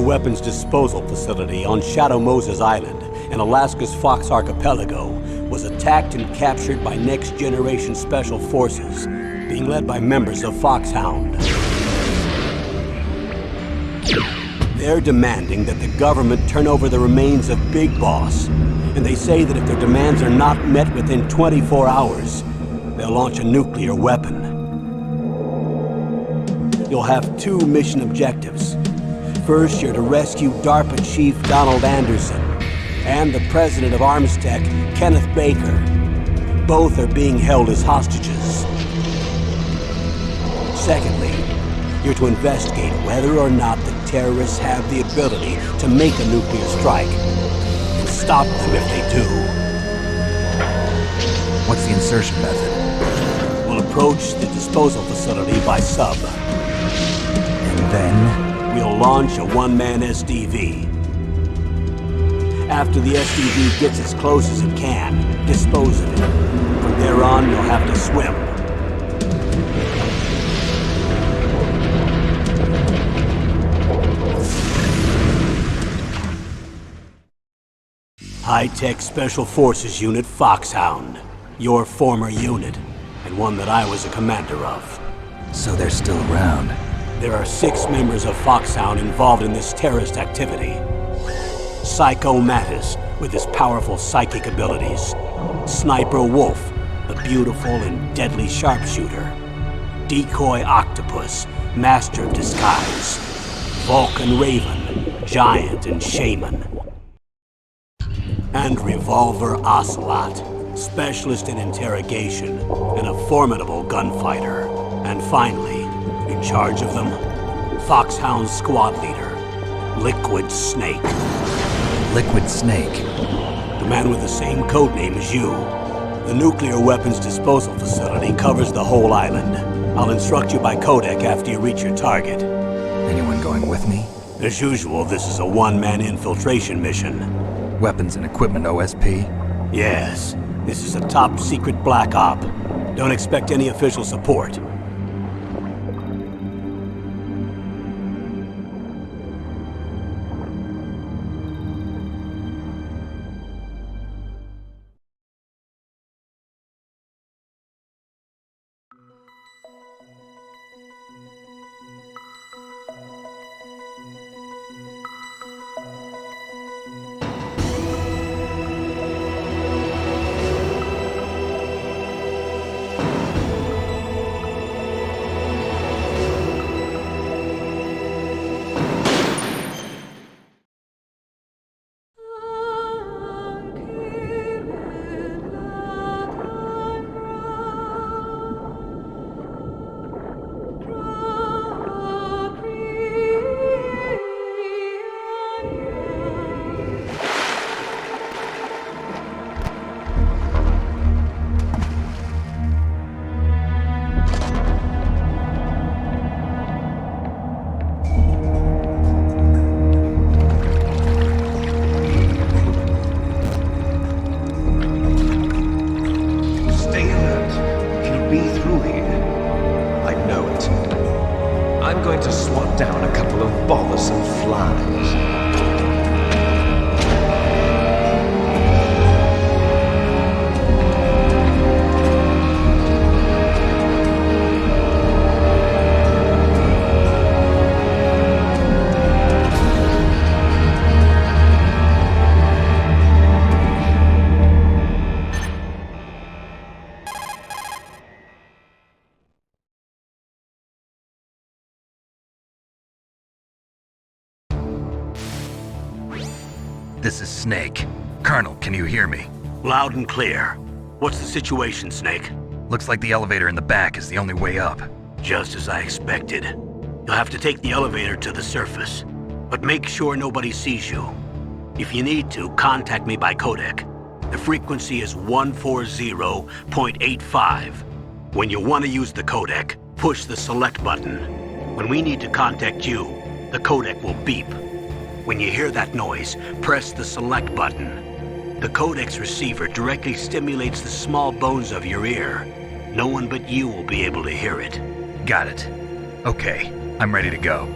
weapons disposal facility on Shadow Moses Island in Alaska's Fox Archipelago was attacked and captured by Next Generation Special Forces, being led by members of Foxhound. They're demanding that the government turn over the remains of Big Boss, and they say that if their demands are not met within 24 hours, they'll launch a nuclear weapon. You'll have two mission objectives. First, you're to rescue DARPA Chief Donald Anderson and the president of Armstech, Kenneth Baker. Both are being held as hostages. Secondly, you're to investigate whether or not the terrorists have the ability to make a nuclear strike, and stop them if they do. What's the insertion method? We'll approach the disposal facility by sub. And then? We'll launch a one-man SDV. After the SDV gets as close as it can, dispose of it. From there on, you'll have to swim. High-Tech Special Forces Unit Foxhound. Your former unit, and one that I was a commander of. So they're still around. There are 6 members of Foxhound involved in this terrorist activity. Psycho Mattis, with his powerful psychic abilities. Sniper Wolf, the beautiful and deadly sharpshooter. Decoy Octopus, master of disguise. Vulcan Raven, giant and shaman. And Revolver Ocelot, specialist in interrogation and a formidable gunfighter. And finally, in charge of them, Foxhound's squad leader, Liquid Snake. Liquid Snake? The man with the same codename as you. The nuclear weapons disposal facility covers the whole island. I'll instruct you by codec after you reach your target. Anyone going with me? As usual, this is a one-man infiltration mission. Weapons and equipment OSP? Yes. This is a top-secret black op. Don't expect any official support. This is Snake. Colonel, can you hear me? Loud and clear. What's the situation, Snake? Looks like the elevator in the back is the only way up. Just as I expected. You'll have to take the elevator to the surface. But make sure nobody sees you. If you need to, contact me by codec. The frequency is 140.85. When you want to use the codec, push the select button. When we need to contact you, the codec will beep. When you hear that noise, press the select button. The codec's receiver directly stimulates the small bones of your ear. No one but you will be able to hear it. Got it. Okay, I'm ready to go.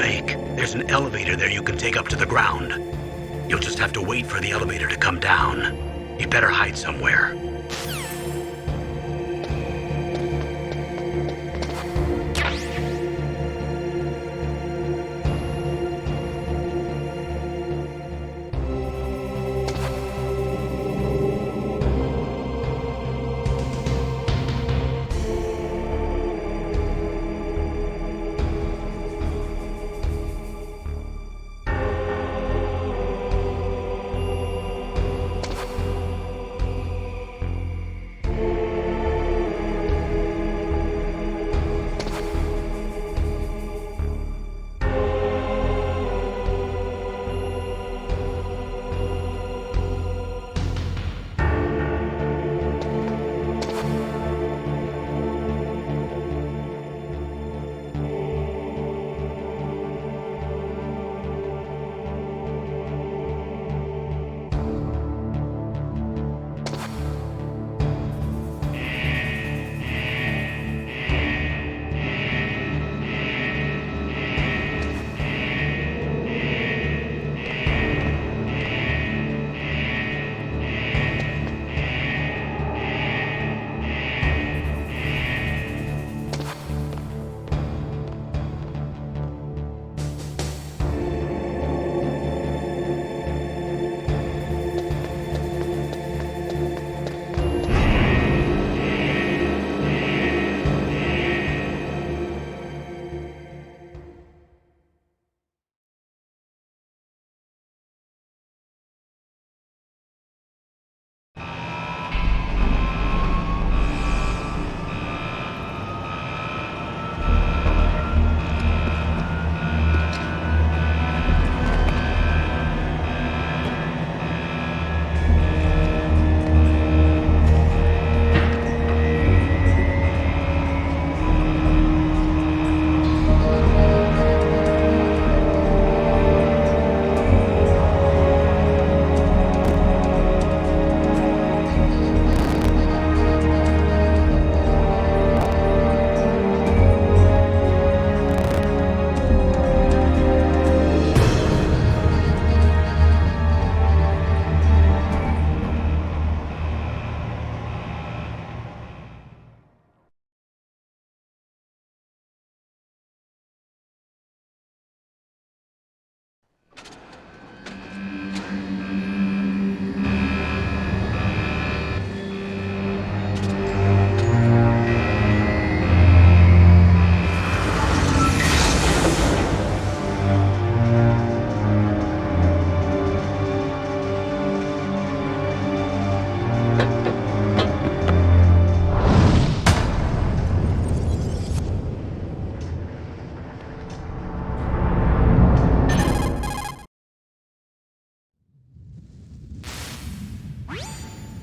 Snake. There's an elevator there you can take up to the ground. You'll just have to wait for the elevator to come down. You better hide somewhere.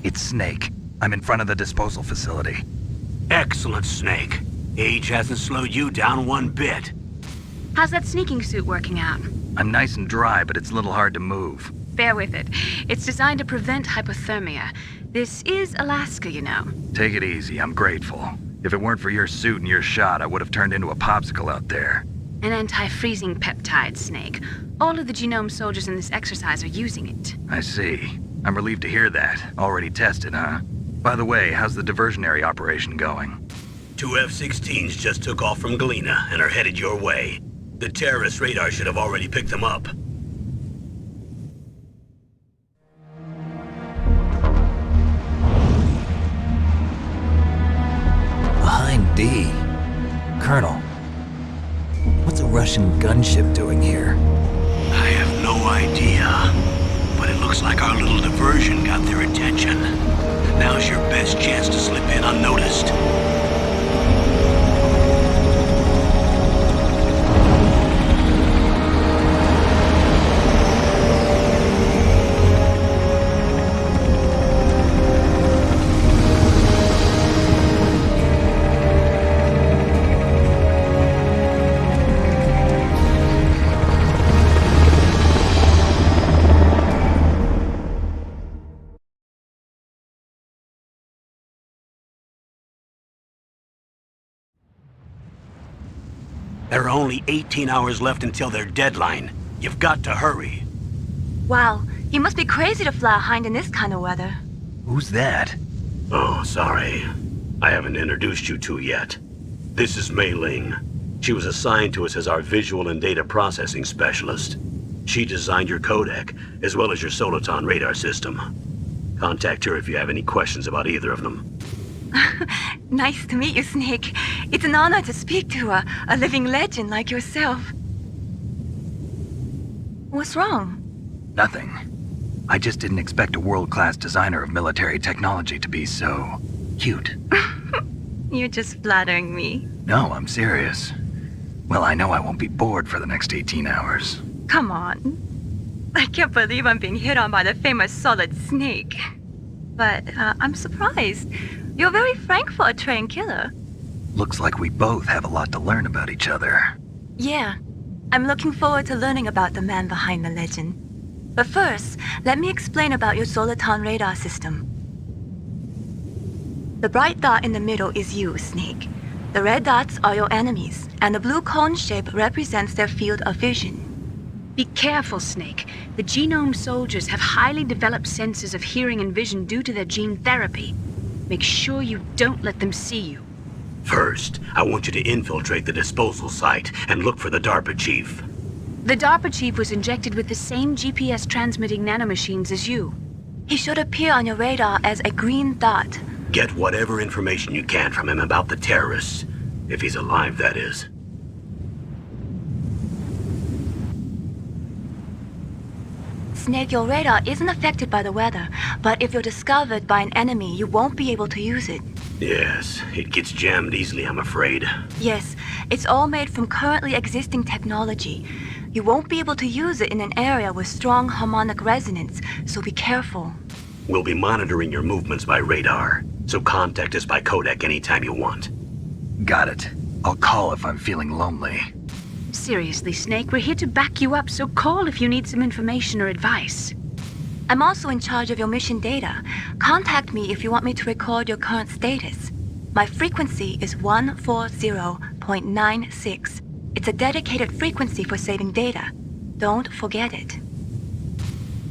It's Snake. I'm in front of the disposal facility. Excellent, Snake. Age hasn't slowed you down one bit. How's that sneaking suit working out? I'm nice and dry, but it's a little hard to move. Bear with it. It's designed to prevent hypothermia. This is Alaska, you know. Take it easy, I'm grateful. If it weren't for your suit and your shot, I would have turned into a popsicle out there. An anti-freezing peptide, Snake. All of the genome soldiers in this exercise are using it. I see. I'm relieved to hear that. Already tested, huh? By the way, how's the diversionary operation going? 2 F-16s just took off from Galena and are headed your way. The terrorist radar should have already picked them up. Behind D. Colonel, what's a Russian gunship doing here? I have no idea, but it looks like our little diversion got their attention. Now's your best chance to slip in unnoticed. There are only 18 hours left until their deadline. You've got to hurry. Wow, you must be crazy to fly a hind in this kind of weather. Who's that? Oh, sorry. I haven't introduced you to yet. This is Mei Ling. She was assigned to us as our visual and data processing specialist. She designed your codec, as well as your Soliton radar system. Contact her if you have any questions about either of them. Nice to meet you, Snake. It's an honor to speak to a living legend like yourself. What's wrong? Nothing. I just didn't expect a world-class designer of military technology to be so cute. You're just flattering me. No, I'm serious. Well, I know I won't be bored for the next 18 hours. Come on. I can't believe I'm being hit on by the famous Solid Snake. But I'm surprised. You're very frank for a trained killer. Looks like we both have a lot to learn about each other. Yeah. I'm looking forward to learning about the man behind the legend. But first, let me explain about your Soliton radar system. The bright dot in the middle is you, Snake. The red dots are your enemies, and the blue cone shape represents their field of vision. Be careful, Snake. The genome soldiers have highly developed senses of hearing and vision due to their gene therapy. Make sure you don't let them see you. First, I want you to infiltrate the disposal site and look for the DARPA chief. The DARPA chief was injected with the same GPS transmitting nanomachines as you. He should appear on your radar as a green dot. Get whatever information you can from him about the terrorists. If he's alive, that is. Snake, your radar isn't affected by the weather, but if you're discovered by an enemy, you won't be able to use it. Yes, it gets jammed easily, I'm afraid. Yes, it's all made from currently existing technology. You won't be able to use it in an area with strong harmonic resonance, so be careful. We'll be monitoring your movements by radar, so contact us by codec anytime you want. Got it. I'll call if I'm feeling lonely. Seriously, Snake, we're here to back you up, so call if you need some information or advice. I'm also in charge of your mission data. Contact me if you want me to record your current status. My frequency is 140.96. It's a dedicated frequency for saving data. Don't forget it.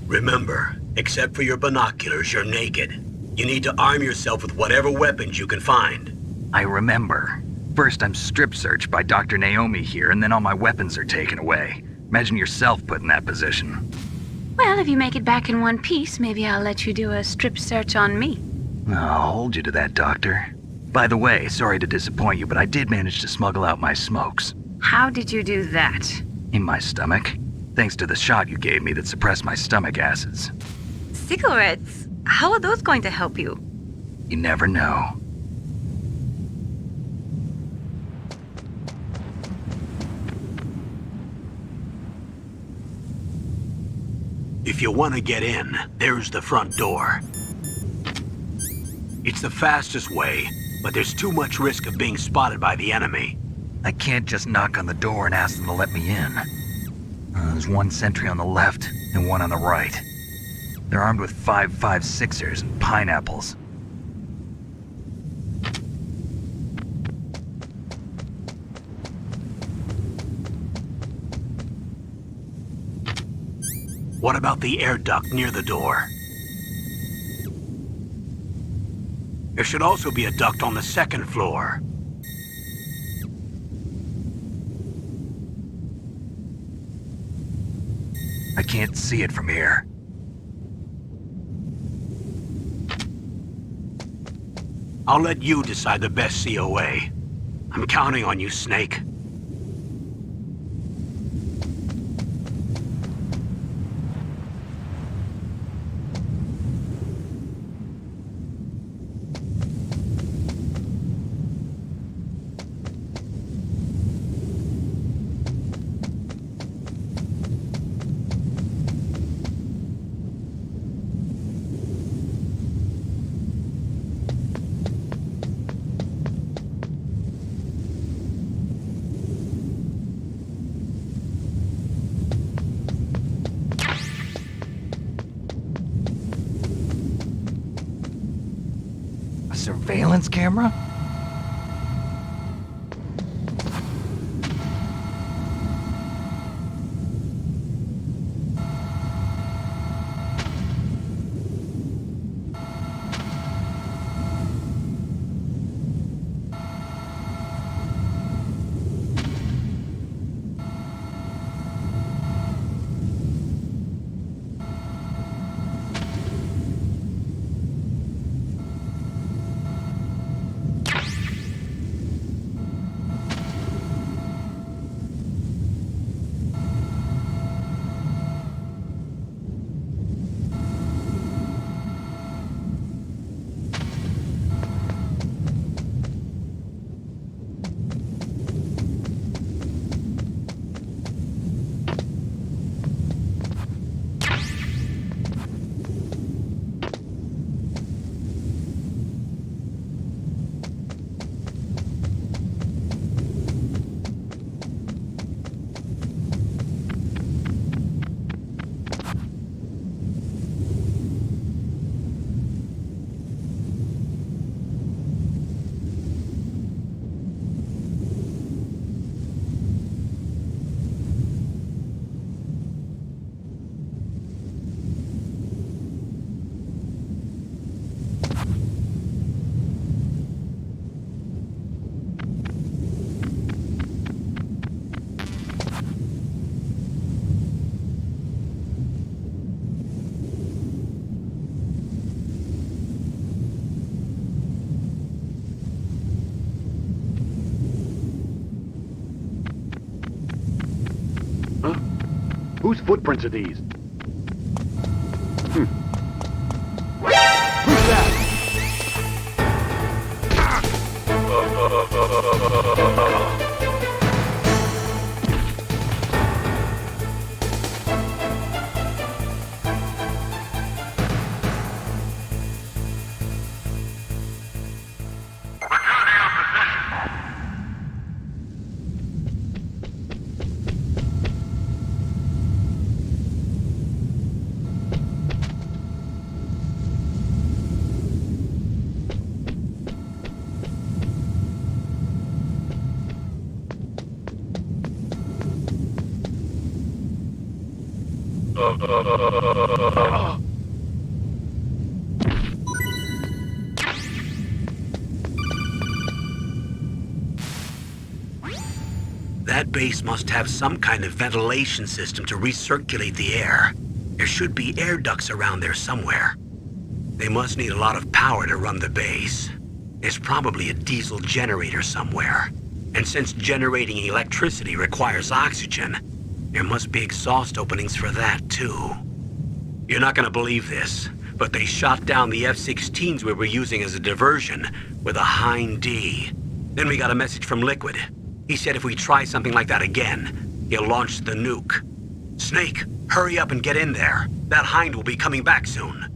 Remember, except for your binoculars, you're naked. You need to arm yourself with whatever weapons you can find. I remember. First, I'm strip searched by Dr. Naomi here, and then all my weapons are taken away. Imagine yourself put in that position. Well, if you make it back in one piece, maybe I'll let you do a strip search on me. I'll hold you to that, Doctor. By the way, sorry to disappoint you, but I did manage to smuggle out my smokes. How did you do that? In my stomach. Thanks to the shot you gave me that suppressed my stomach acids. Cigarettes? How are those going to help you? You never know. If you want to get in, there's the front door. It's the fastest way, but there's too much risk of being spotted by the enemy. I can't just knock on the door and ask them to let me in. There's one sentry on the left and one on the right. They're armed with 5.56ers and pineapples. What about the air duct near the door? There should also be a duct on the second floor. I can't see it from here. I'll let you decide the best COA. I'm counting on you, Snake. Surveillance camera? Whose footprints are these? That base must have some kind of ventilation system to recirculate the air. There should be air ducts around there somewhere. They must need a lot of power to run the base. There's probably a diesel generator somewhere. And since generating electricity requires oxygen, there must be exhaust openings for that too. You're not gonna believe this, but they shot down the F-16s we were using as a diversion with a Hind D. Then we got a message from Liquid. He said if we try something like that again, he'll launch the nuke. Snake, hurry up and get in there. That Hind will be coming back soon.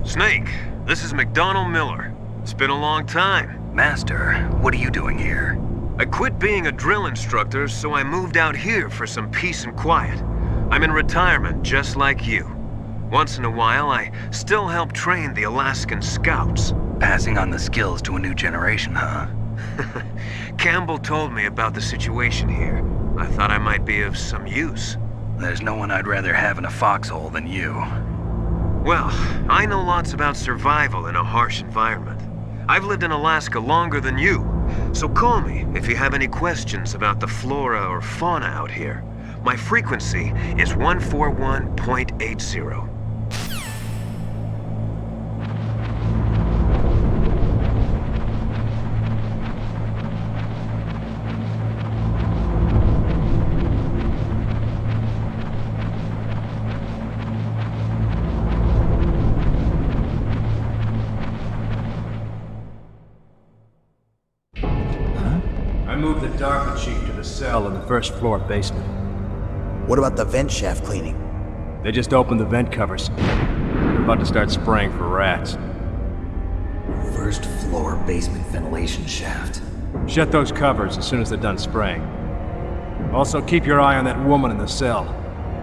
Snake, this is McDonald Miller. It's been a long time. Master, what are you doing here? I quit being a drill instructor, so I moved out here for some peace and quiet. I'm in retirement, just like you. Once in a while, I still help train the Alaskan Scouts. Passing on the skills to a new generation, huh? Campbell told me about the situation here. I thought I might be of some use. There's no one I'd rather have in a foxhole than you. Well, I know lots about survival in a harsh environment. I've lived in Alaska longer than you, so call me if you have any questions about the flora or fauna out here. My frequency is 141.80. I moved the DARPA chief to the cell in the first floor basement. What about the vent shaft cleaning? They just opened the vent covers. They're about to start spraying for rats. First floor basement ventilation shaft. Shut those covers as soon as they're done spraying. Also, keep your eye on that woman in the cell.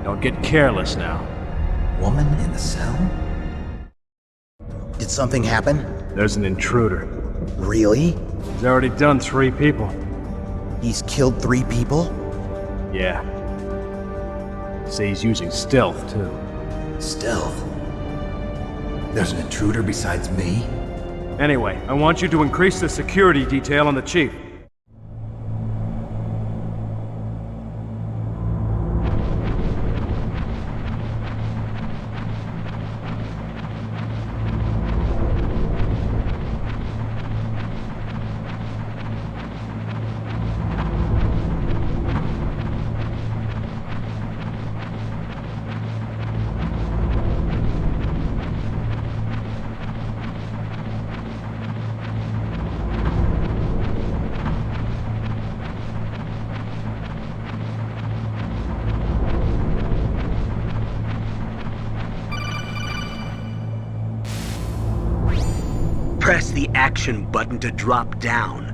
Don't get careless now. Woman in the cell? Did something happen? There's an intruder. Really? He's already done 3 people. He's killed 3 people? Yeah. See, he's using stealth, too. Stealth? There's an intruder besides me? Anyway, I want you to increase the security detail on the chief. Press the action button to drop down.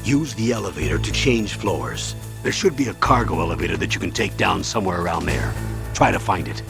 Use the elevator to change floors. There should be a cargo elevator that you can take down somewhere around there. Try to find it.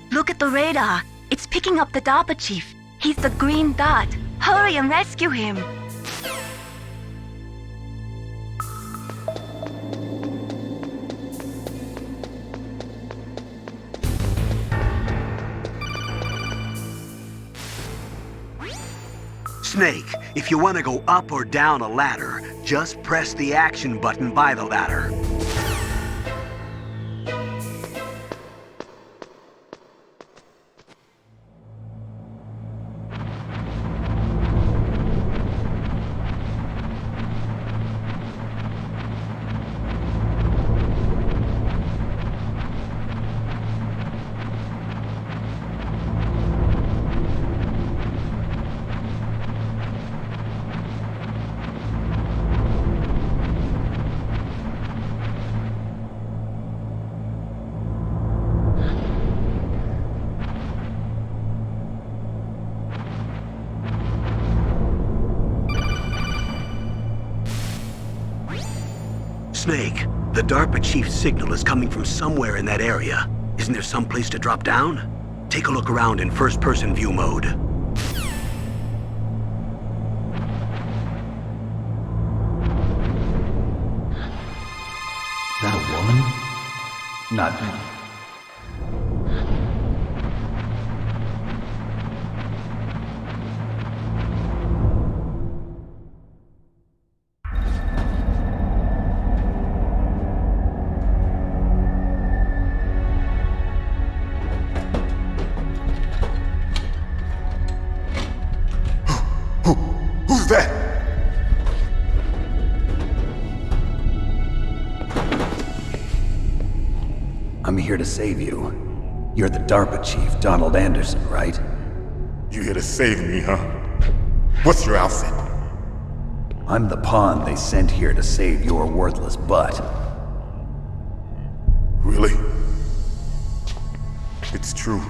Look at the radar. It's picking up the DARPA chief. He's the green dot. Hurry and rescue him. Snake, if you want to go up or down a ladder, just press the action button by the ladder. Snake, the DARPA chief's signal is coming from somewhere in that area. Isn't there some place to drop down? Take a look around in first-person view mode. Is that a woman? Not me. Who's that? I'm here to save you. You're the DARPA chief, Donald Anderson, right? You here to save me, huh? What's your outfit? I'm the pawn they sent here to save your worthless butt. Really? It's true.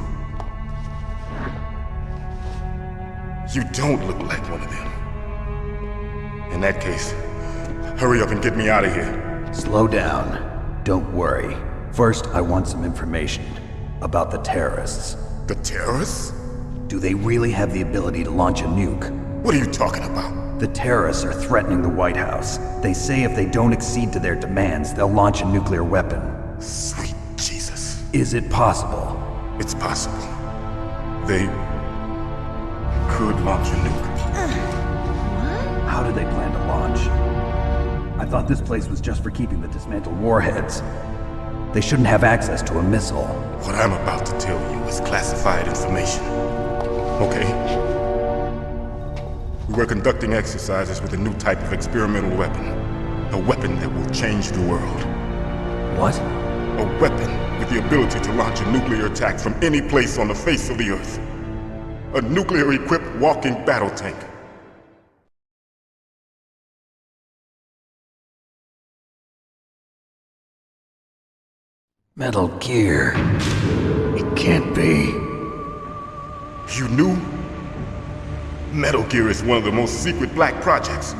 You don't look like one of them. In that case, hurry up and get me out of here. Slow down. Don't worry. First, I want some information about the terrorists. The terrorists? Do they really have the ability to launch a nuke? What are you talking about? The terrorists are threatening the White House. They say if they don't accede to their demands, they'll launch a nuclear weapon. Sweet Jesus. Is it possible? It's possible. They could launch a nuke. How do they plan to launch? I thought this place was just for keeping the dismantled warheads. They shouldn't have access to a missile. What I'm about to tell you is classified information. Okay? We were conducting exercises with a new type of experimental weapon. A weapon that will change the world. What? A weapon with the ability to launch a nuclear attack from any place on the face of the Earth. A nuclear-equipped walking battle tank. Metal Gear. It can't be. You knew? Metal Gear is one of the most secret black projects.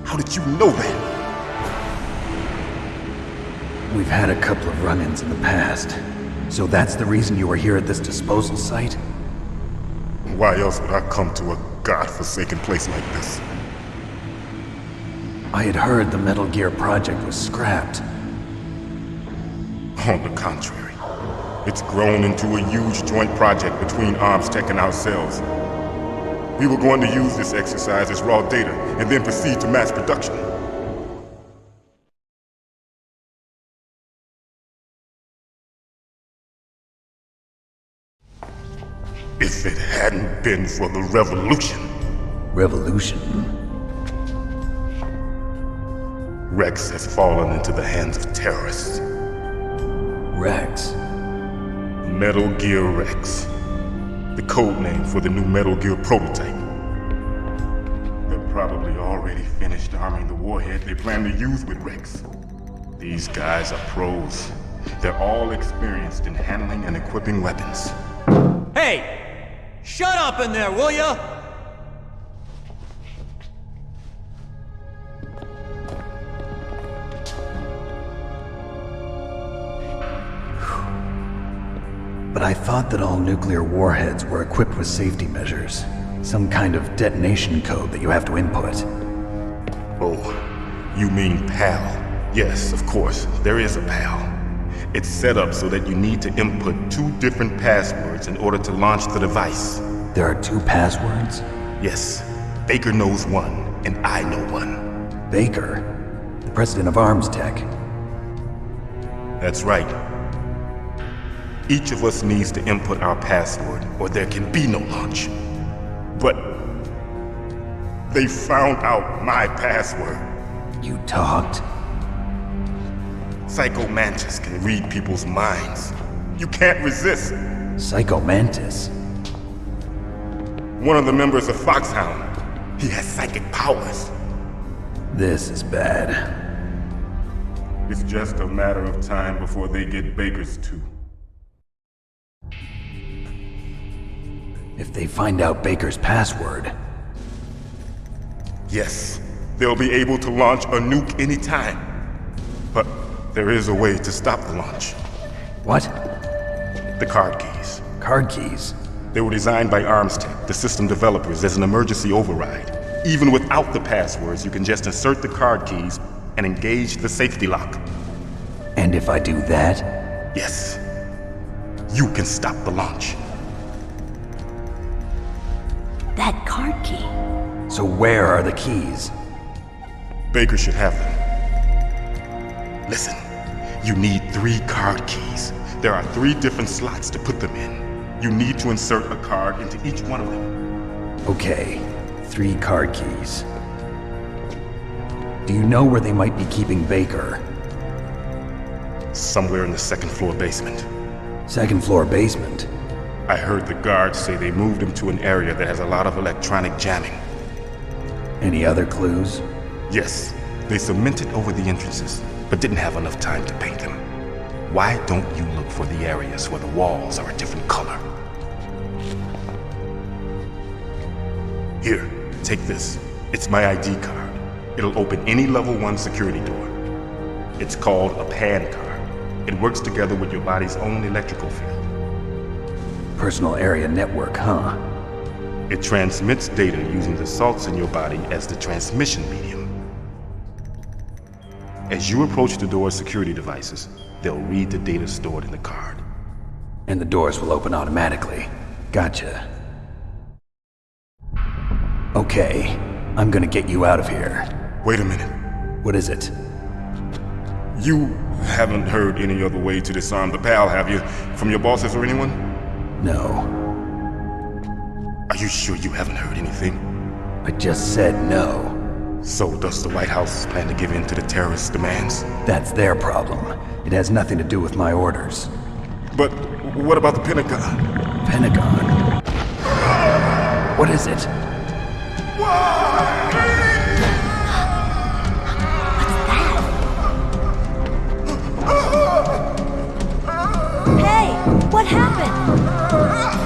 How did you know that? We've had a couple of run-ins in the past. So that's the reason you were here at this disposal site? Why else would I come to a godforsaken place like this? I had heard the Metal Gear project was scrapped. On the contrary, it's grown into a huge joint project between ArmsTech and ourselves. We were going to use this exercise as raw data and then proceed to mass production. If it hadn't been for the revolution. Revolution? Rex has fallen into the hands of terrorists. Rex? Metal Gear Rex. The code name for the new Metal Gear prototype. They're probably already finished arming the warhead they plan to use with Rex. These guys are pros. They're all experienced in handling and equipping weapons. Hey! Shut up in there, will ya? But I thought that all nuclear warheads were equipped with safety measures. Some kind of detonation code that you have to input. Oh, you mean PAL? Yes, of course, there is a PAL. It's set up so that you need to input 2 different passwords in order to launch the device. There are 2 passwords? Yes, Baker knows one, and I know one. Baker? The president of ArmsTech? That's right. Each of us needs to input our password, or there can be no launch. But they found out my password. You talked? Psycho Mantis can read people's minds. You can't resist. Psycho Mantis? One of the members of Foxhound. He has psychic powers. This is bad. It's just a matter of time before they get Baker's too. If they find out Baker's password... Yes, they'll be able to launch a nuke anytime. But there is a way to stop the launch. What? The card keys. Card keys? They were designed by ArmsTech, the system developers, as an emergency override. Even without the passwords, you can just insert the card keys and engage the safety lock. And if I do that? Yes. You can stop the launch. That card key. So where are the keys? Baker should have them. Listen, you need 3 card keys. There are 3 different slots to put them in. You need to insert a card into each one of them. Okay, 3 card keys. Do you know where they might be keeping Baker? Somewhere in the 2nd floor basement. 2nd floor basement? I heard the guards say they moved him to an area that has a lot of electronic jamming. Any other clues? Yes, they cemented over the entrances, but didn't have enough time to paint them. Why don't you look for the areas where the walls are a different color? Here, take this. It's my ID card. It'll open any level 1 security door. It's called a PAN card. It works together with your body's own electrical field. Personal area network, huh? It transmits data using the salts in your body as the transmission medium. As you approach the door's security devices, they'll read the data stored in the card. And the doors will open automatically. Gotcha. Okay, I'm gonna get you out of here. Wait a minute. What is it? You haven't heard any other way to disarm the PAL, have you? From your bosses or anyone? No. Are you sure you haven't heard anything? I just said no. So does the White House plan to give in to the terrorists' demands? That's their problem. It has nothing to do with my orders. But what about the Pentagon? Pentagon? What is it? Hey, what happened?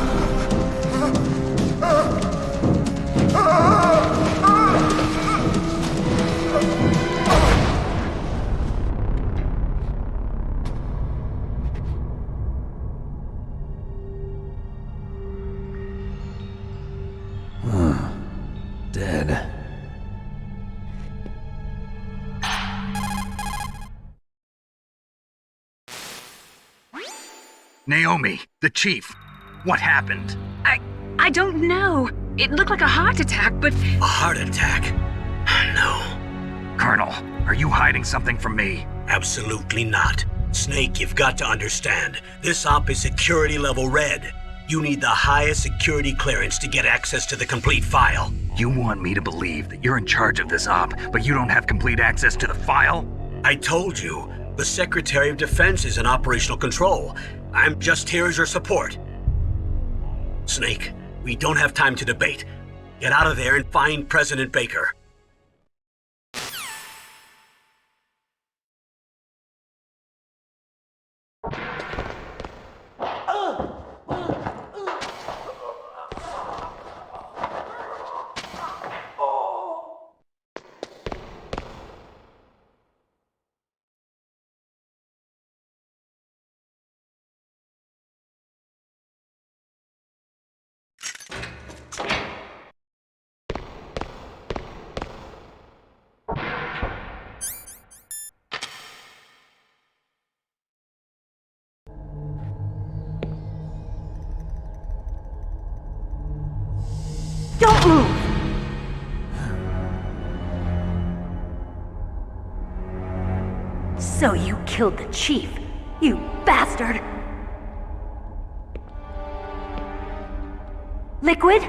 Dead. Naomi, the chief. What happened? I don't know. It looked like a heart attack, but A heart attack? No, Colonel, are you hiding something from me? absolutely not. Snake, you've got to understand. This op is security level red. You need the highest security clearance to get access to the complete file. You want me to believe that you're in charge of this op, but you don't have complete access to the file? I told you, the Secretary of Defense is in operational control. I'm just here as your support. Snake, we don't have time to debate. Get out of there and find President Baker. Don't move! So you killed the chief, you bastard! Liquid?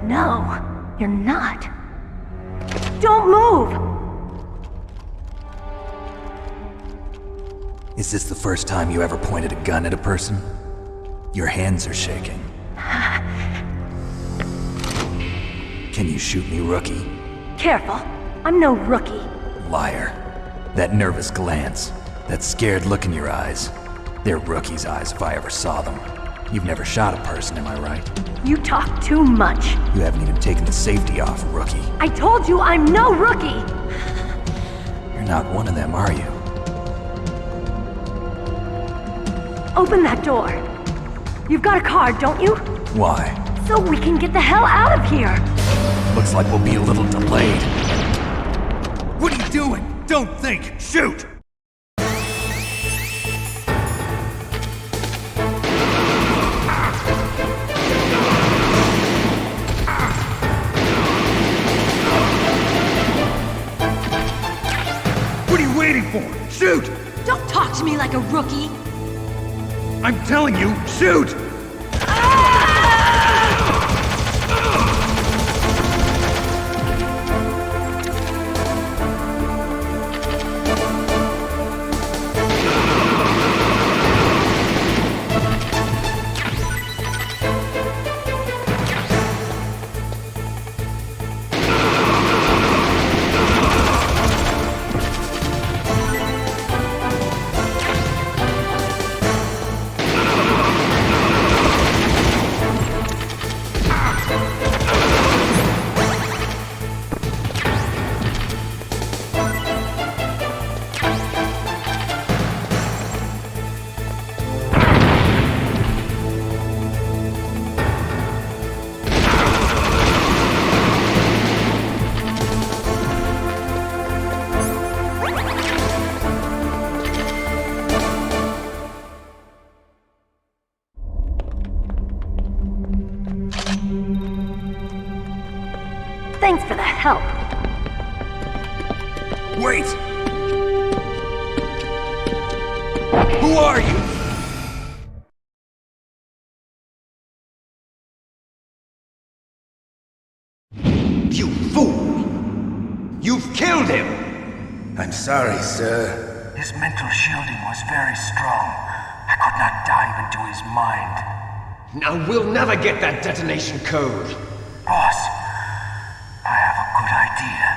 No, you're not. Don't move! Is this the first time you ever pointed a gun at a person? Your hands are shaking. Can you shoot me, rookie? Careful, I'm no rookie. Liar. That nervous glance, that scared look in your eyes. They're rookie's eyes if I ever saw them. You've never shot a person, am I right? You talk too much. You haven't even taken the safety off, rookie. I told you I'm no rookie! You're not one of them, are you? Open that door. You've got a card, don't you? Why? So we can get the hell out of here! Looks like we'll be a little delayed. What are you doing? Don't think! Shoot! What are you waiting for? Shoot! Don't talk to me like a rookie! I'm telling you, shoot! Thanks for the help. Wait! Who are you? You fool! You've killed him! I'm sorry, sir. His mental shielding was very strong. I could not dive into his mind. Now we'll never get that detonation code. Boss, I have a good idea.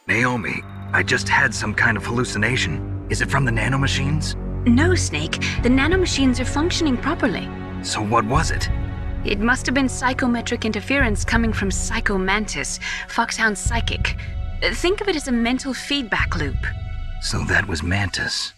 Naomi, I just had some kind of hallucination. Is it from the nanomachines? No, Snake. The nanomachines are functioning properly. So what was it? It must have been psychometric interference coming from Psycho Mantis, Foxhound's psychic. Think of it as a mental feedback loop. So that was Mantis.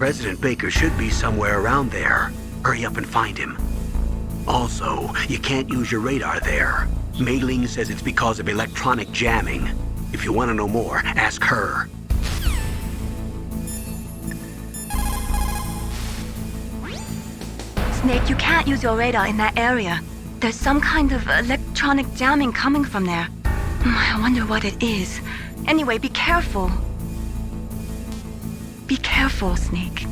President Baker should be somewhere around there. Hurry up and find him. Also, you can't use your radar there. Mei Ling says it's because of electronic jamming. If you want to know more, ask her. Snake, you can't use your radar in that area. There's some kind of electronic jamming coming from there. I wonder what it is. Anyway, be careful. Be careful, Snake.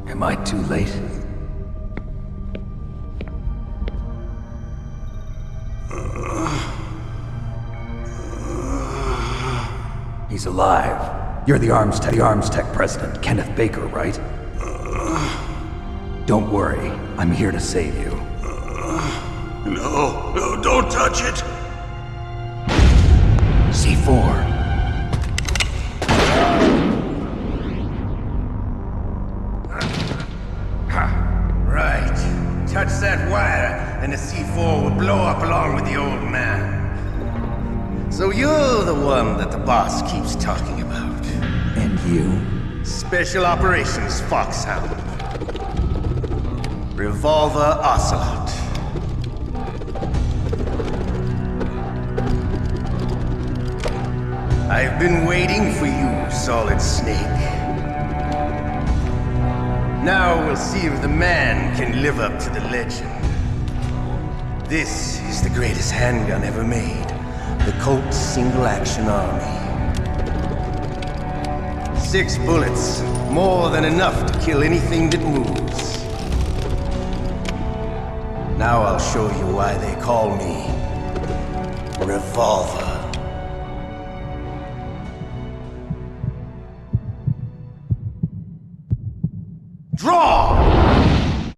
Am I too late? He's alive. You're the Arms Tech president, Kenneth Baker, right? Don't worry, I'm here to save you. No, don't touch it! C4. Right. Touch that wire, and the C4 will blow up along with the old man. So you're the one that the boss keeps talking about. And you? Special Operations Foxhound. Revolver Ocelot. I've been waiting for you, Solid Snake. Now we'll see if the man can live up to the legend. This is the greatest handgun ever made. The Colt Single Action Army. 6 bullets, more than enough to kill anything that moves. Now I'll show you why they call me Revolver. Draw!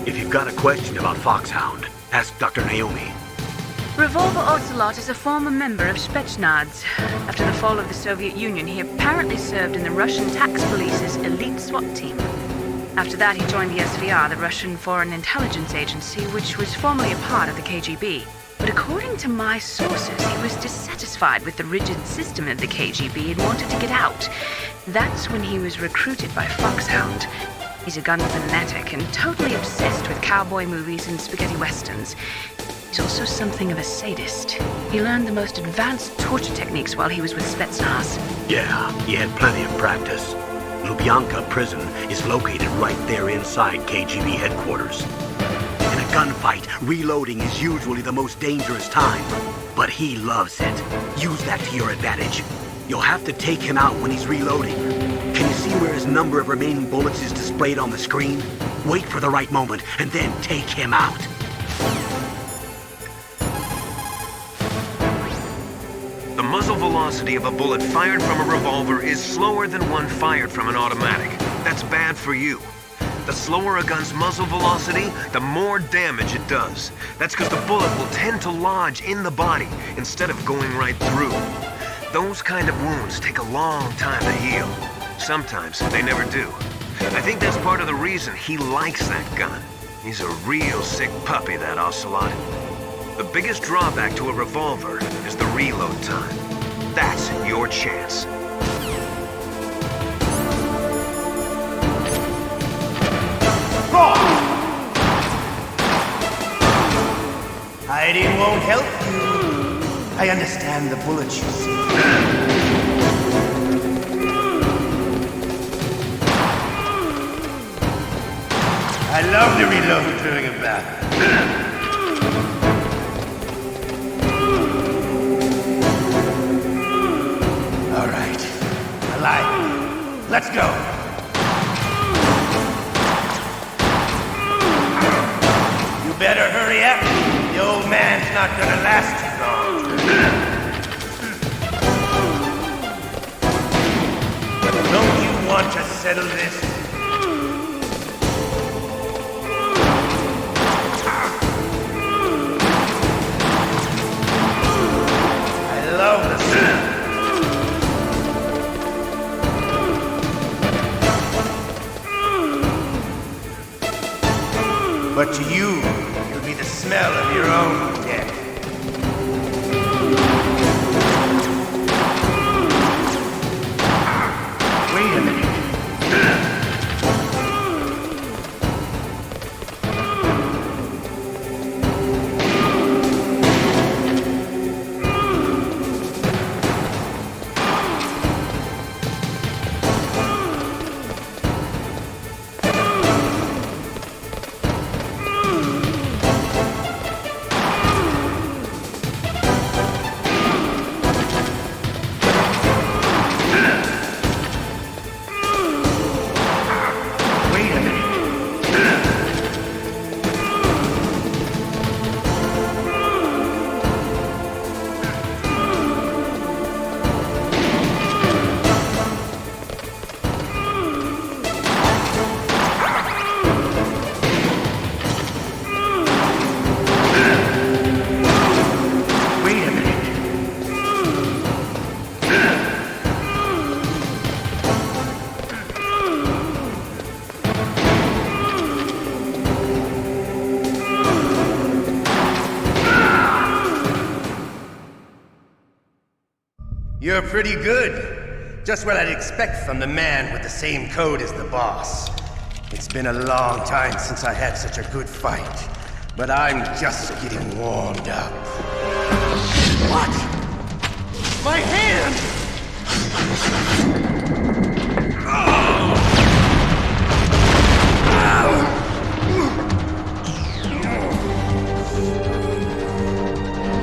If you've got a question about Foxhound, ask Dr. Naomi. Revolver Ocelot is a former member of Spetsnaz. After the fall of the Soviet Union, he apparently served in the Russian tax police's elite SWAT team. After that, he joined the SVR, the Russian Foreign Intelligence Agency, which was formerly a part of the KGB. But according to my sources, he was dissatisfied with the rigid system of the KGB and wanted to get out. That's when he was recruited by Foxhound. He's a gun fanatic and totally obsessed with cowboy movies and spaghetti westerns. He's also something of a sadist. He learned the most advanced torture techniques while he was with Spetsnaz. Yeah, he had plenty of practice. Lubyanka prison is located right there inside KGB headquarters. In a gunfight, reloading is usually the most dangerous time. But he loves it. Use that to your advantage. You'll have to take him out when he's reloading. Can you see where his number of remaining bullets is displayed on the screen? Wait for the right moment, and then take him out. The muzzle velocity of a bullet fired from a revolver is slower than one fired from an automatic. That's bad for you. The slower a gun's muzzle velocity, the more damage it does. That's because the bullet will tend to lodge in the body instead of going right through. Those kind of wounds take a long time to heal. Sometimes they never do. I think that's part of the reason he likes that gun. He's a real sick puppy, that Ocelot. The biggest drawback to a revolver is the reload time. That's your chance. Hiding won't help you. I understand the bullets you see. I love to reload during a battle. not gonna last too long. But don't you want to settle this? I love the sound. But to you, it'll be the smell of your own death. Wait a minute. You're pretty good. Just what I'd expect from the man with the same code as the boss. It's been a long time since I had such a good fight, but I'm just getting warmed up. What? My hand!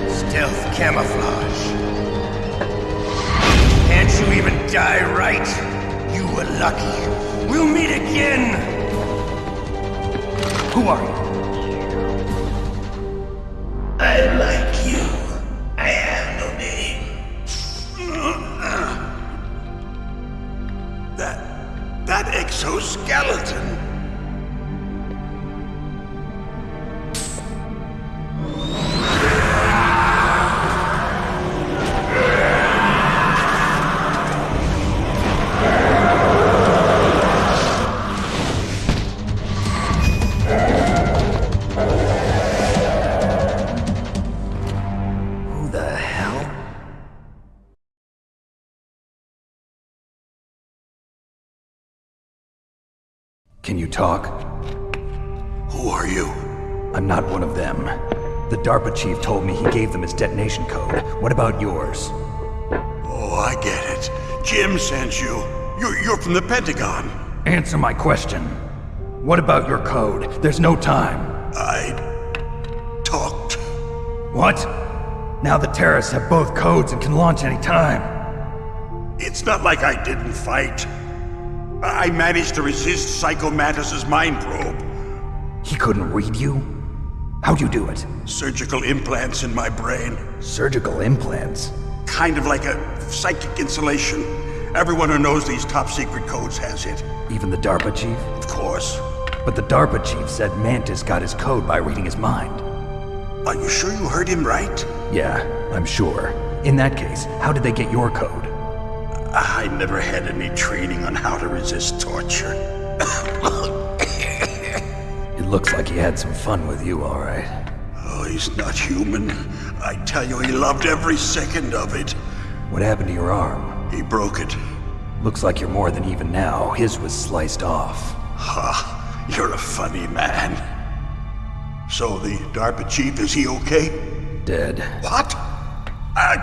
Stealth camouflage. Can't you even die right? You were lucky. We'll meet again! Who are you? I like you. I have no name. That exoskeleton. Can you talk? Who are you? I'm not one of them. The DARPA chief told me he gave them his detonation code. What about yours? Oh, I get it. Jim sent you. You're from the Pentagon. Answer my question. What about your code? There's no time. I talked. What? Now the terrorists have both codes and can launch any time. It's not like I didn't fight. I managed to resist Psycho Mantis's mind probe. He couldn't read you? How'd you do it? Surgical implants in my brain. Surgical implants? Kind of like a psychic insulation. Everyone who knows these top secret codes has it. Even the DARPA chief? Of course. But the DARPA chief said Mantis got his code by reading his mind. Are you sure you heard him right? Yeah, I'm sure. In that case, how did they get your code? I never had any training on how to resist torture. It looks like he had some fun with you, all right. Oh, he's not human. I tell you, he loved every second of it. What happened to your arm? He broke it. Looks like you're more than even now. His was sliced off. Ha, you're a funny man. So the DARPA chief, is he okay? Dead. What?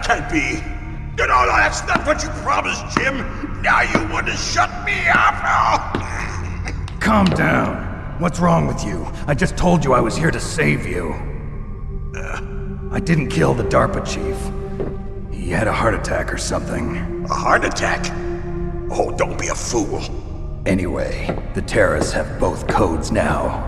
Can't be. No, that's not what you promised, Jim. Now you want to shut me up? Calm down. What's wrong with you? I just told you I was here to save you. I didn't kill the DARPA chief. He had a heart attack or something. A heart attack? Oh, don't be a fool. Anyway, the terrorists have both codes now.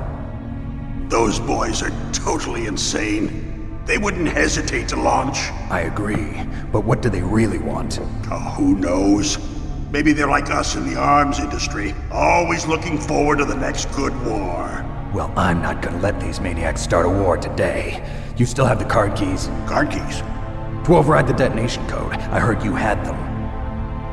Those boys are totally insane. They wouldn't hesitate to launch. I agree, but what do they really want? Oh, who knows? Maybe they're like us in the arms industry, always looking forward to the next good war. Well, I'm not gonna let these maniacs start a war today. You still have the card keys? Card keys? To override the detonation code. I heard you had them.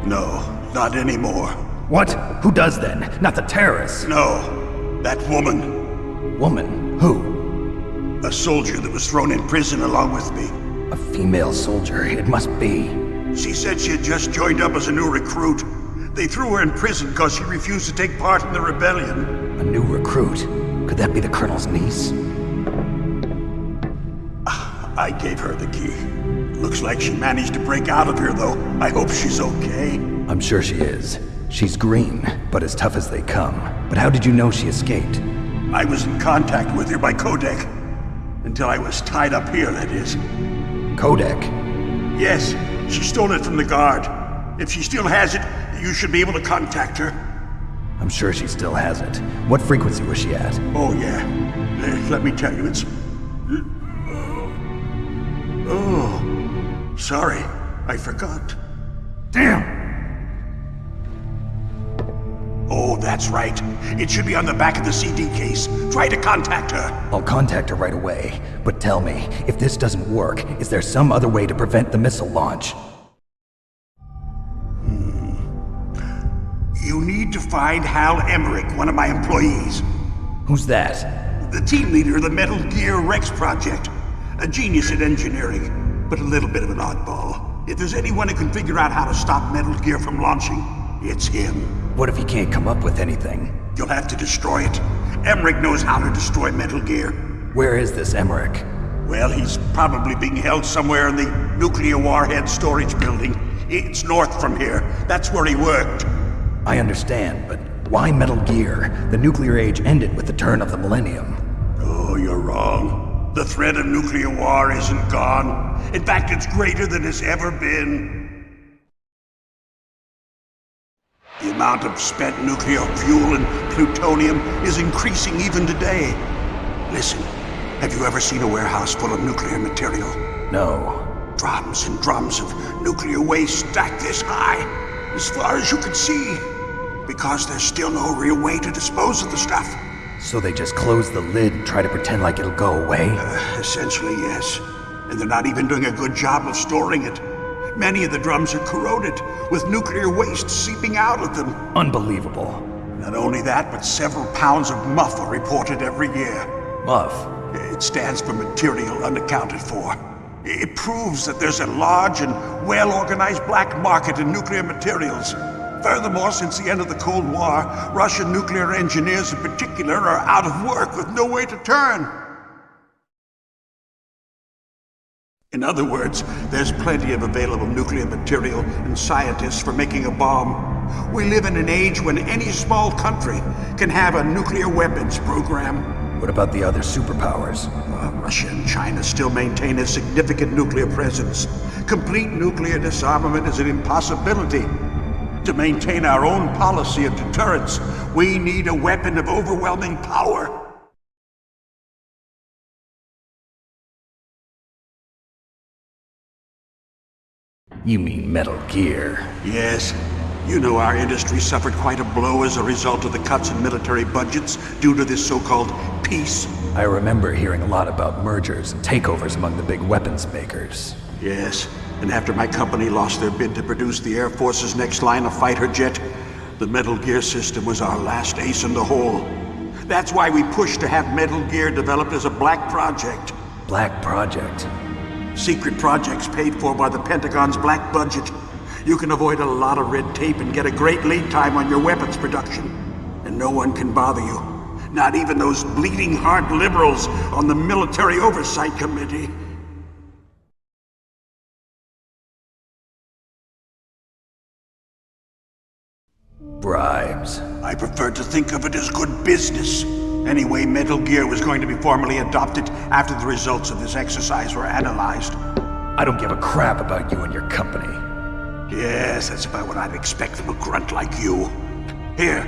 No, not anymore. What? Who does then? Not the terrorists? No, that woman. Woman? Who? A soldier that was thrown in prison along with me. A female soldier, it must be. She said she had just joined up as a new recruit. They threw her in prison because she refused to take part in the rebellion. A new recruit? Could that be the Colonel's niece? I gave her the key. Looks like she managed to break out of here, though. I hope she's okay. I'm sure she is. She's green, but as tough as they come. But how did you know she escaped? I was in contact with her by codec. Until I was tied up here, that is. Codec? Yes, she stole it from the guard. If she still has it, you should be able to contact her. I'm sure she still has it. What frequency was she at? Oh, yeah. Let me tell you, it's... Oh, sorry. I forgot. Damn! Oh, that's right. It should be on the back of the CD case. Try to contact her. I'll contact her right away. But tell me, if this doesn't work, is there some other way to prevent the missile launch? You need to find Hal Emmerich, one of my employees. Who's that? The team leader of the Metal Gear Rex project. A genius at engineering, but a little bit of an oddball. If there's anyone who can figure out how to stop Metal Gear from launching, it's him. What if he can't come up with anything? You'll have to destroy it. Emmerich knows how to destroy Metal Gear. Where is this Emmerich? Well, he's probably being held somewhere in the nuclear warhead storage building. It's north from here. That's where he worked. I understand, but why Metal Gear? The nuclear age ended with the turn of the millennium. Oh, you're wrong. The threat of nuclear war isn't gone. In fact, it's greater than it's ever been. The amount of spent nuclear fuel and plutonium is increasing even today. Listen, have you ever seen a warehouse full of nuclear material? No. Drums and drums of nuclear waste stacked this high, as far as you can see. Because there's still no real way to dispose of the stuff. So they just close the lid and try to pretend like it'll go away? Essentially, yes. And they're not even doing a good job of storing it. Many of the drums are corroded, with nuclear waste seeping out of them. Unbelievable. Not only that, but several pounds of MUF are reported every year. MUF? It stands for material unaccounted for. It proves that there's a large and well-organized black market in nuclear materials. Furthermore, since the end of the Cold War, Russian nuclear engineers in particular are out of work with no way to turn. In other words, there's plenty of available nuclear material and scientists for making a bomb. We live in an age when any small country can have a nuclear weapons program. What about the other superpowers? Russia and China still maintain a significant nuclear presence. Complete nuclear disarmament is an impossibility. To maintain our own policy of deterrence, we need a weapon of overwhelming power. You mean Metal Gear? Yes. You know our industry suffered quite a blow as a result of the cuts in military budgets due to this so-called peace. I remember hearing a lot about mergers and takeovers among the big weapons makers. Yes, and after my company lost their bid to produce the Air Force's next line of fighter jet, the Metal Gear system was our last ace in the hole. That's why we pushed to have Metal Gear developed as a black project. Black project? Secret projects paid for by the Pentagon's black budget. You can avoid a lot of red tape and get a great lead time on your weapons production. And no one can bother you. Not even those bleeding heart liberals on the Military Oversight Committee. Bribes. I prefer to think of it as good business. Anyway, Metal Gear was going to be formally adopted after the results of this exercise were analyzed. I don't give a crap about you and your company. Yes, that's about what I'd expect from a grunt like you. Here,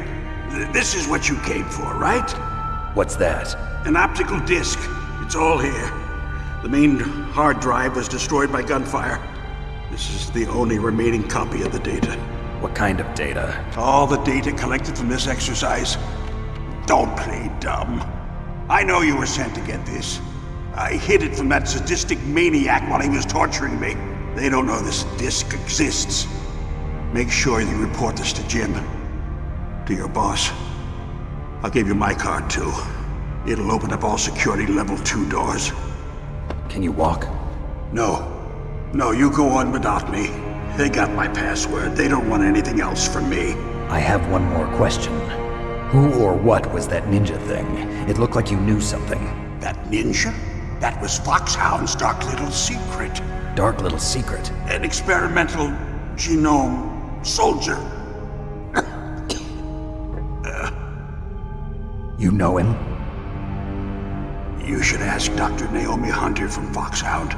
this is what you came for, right? What's that? An optical disc. It's all here. The main hard drive was destroyed by gunfire. This is the only remaining copy of the data. What kind of data? All the data collected from this exercise. Don't play dumb. I know you were sent to get this. I hid it from that sadistic maniac while he was torturing me. They don't know this disk exists. Make sure you report this to Jim. To your boss. I'll give you my card too. It'll open up all security level 2 doors. Can you walk? No. No, you go on without me. They got my password. They don't want anything else from me. I have one more question. Who or what was that ninja thing? It looked like you knew something. That ninja? That was Foxhound's dark little secret. Dark little secret? An experimental genome soldier. You know him? You should ask Dr. Naomi Hunter from Foxhound.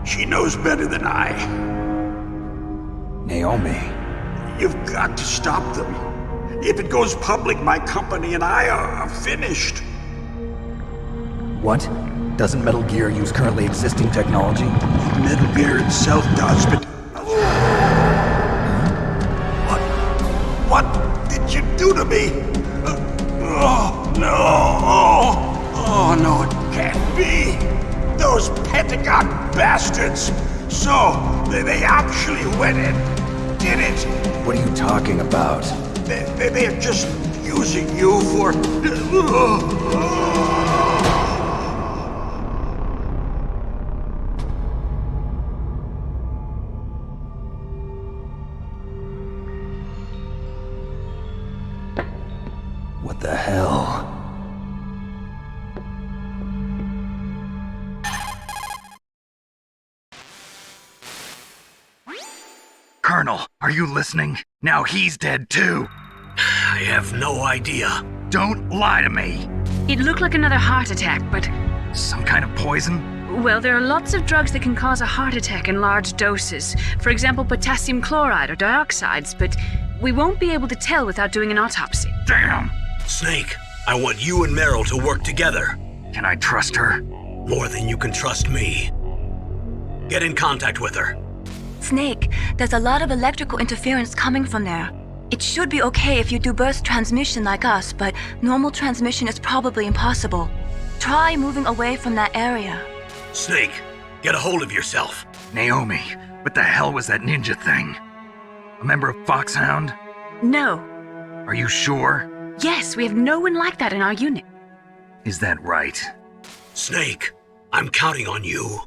She knows better than I. Naomi? You've got to stop them. If it goes public, my company and I are finished. What? Doesn't Metal Gear use currently existing technology? Metal Gear itself does, but... What did you do to me? Oh, no. Oh, no, it can't be. Those Pentagon bastards. So, they actually went and did it. What are you talking about? They're just using you for... What the hell? Colonel, are you listening? Now he's dead too. I have no idea. Don't lie to me. It looked like another heart attack, but... Some kind of poison? Well, there are lots of drugs that can cause a heart attack in large doses. For example, potassium chloride or dioxides, but we won't be able to tell without doing an autopsy. Damn! Snake, I want you and Meryl to work together. Can I trust her? More than you can trust me. Get in contact with her. Snake, there's a lot of electrical interference coming from there. It should be okay if you do burst transmission like us, but normal transmission is probably impossible. Try moving away from that area. Snake, get a hold of yourself. Naomi, what the hell was that ninja thing? A member of Foxhound? No. Are you sure? Yes, we have no one like that in our unit. Is that right? Snake, I'm counting on you.